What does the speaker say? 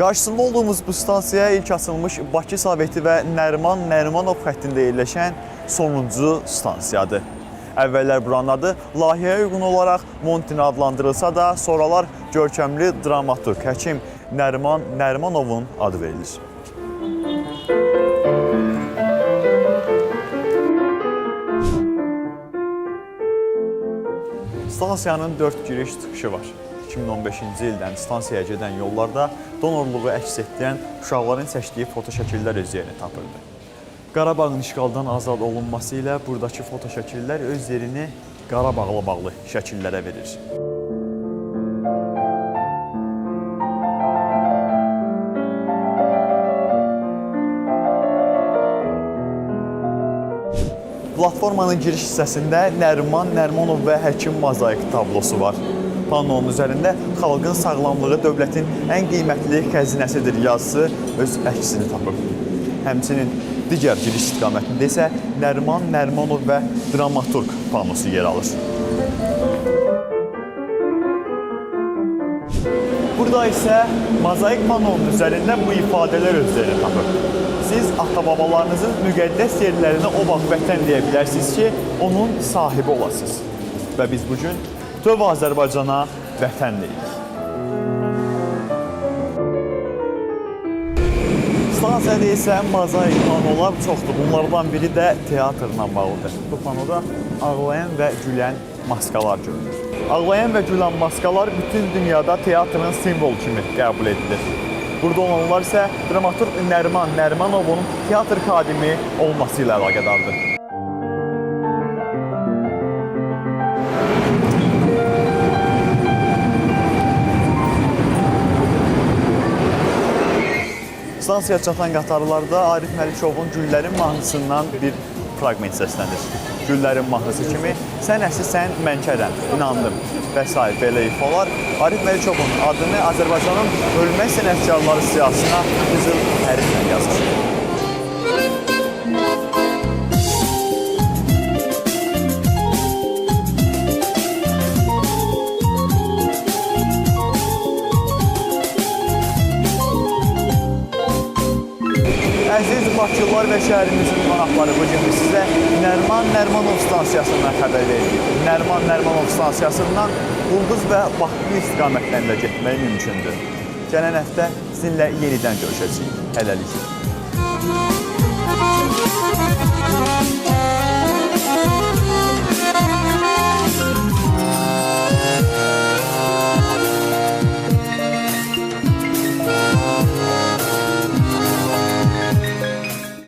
Qarşısında olduğumuz bu stansiyaya ilk açılmış Bakı Soveti və Nəriman Nərimanov xəttində yerləşən sonuncu stansiyadır. Əvvəllər buranın adı layihəyə uyğun olaraq Montin adlandırılsa da, sonralar görkəmli dramaturq həkim Nəriman Nərimanovun adı verilir. Stansiyanın 4 giriş-çıxışı var. 2015-ci ildən stansiyaya gedən yollarda donorluğu əks etdirən uşaqların çəkdiyi fotoşəkillər öz yerini tapırdı. Qarabağın işğaldan azad olunması ilə buradakı fotoşəkillər öz yerini Qarabağla bağlı şəkillərə verir. Platformanın giriş hissəsində Nəriman Nərimanov və həkim mozaik tablosu var. Pannonun üzərində xalqın sağlamlığı dövlətin ən qiymətli xəzinəsidir yazısı öz əksini tapıb. Həmçinin digər giriş istiqamətində isə Nəriman Nərimanov və dramaturq pannosu yer alır. Burada isə mozaik pannonun üzərində bu ifadələr özlərini tapıb. Siz ata-babalarınızın müqəddəs yerlərinə o vaxt vətən deyə bilərsiniz ki, onun sahibi olasınız. Və biz bugün bütöv Azərbaycana vətən deyirik. Stansiyada isə mozaik panolar çoxdur. Bunlardan biri də teatrla bağlıdır. Bu panoda ağlayan və gülən maskalar görünür. Ağlayan və gülən maskalar bütün dünyada teatrın simvol kimi qəbul edilir. Burada olanlar isə dramaturq Nəriman Nərimanovun teatr xadimi olması ilə əlaqədardır. Stansiyaya çatan qatarlarda Arif Məlikovun Güllərin mahnısından bir fraqment səslənir. Güllərin mahnısı kimi sən əsli sən mənkərəm, inandım və s. belə ifalar Arif Məlikovun adını Azərbaycanın ölməz sənətkarları siyasına qızıl hərflə yazır. Əziz Bakılılar və şəhərimizin qonaqları, bugün biz sizə Nəriman Nərimanov stansiyasından xəbər veririk. Nəriman Nərimanov stansiyasından Ulduz və Bakı istiqamətlərində getmək mümkündür. Gələn həftə sizinlə yenidən görüşəcəyik. Hələlik.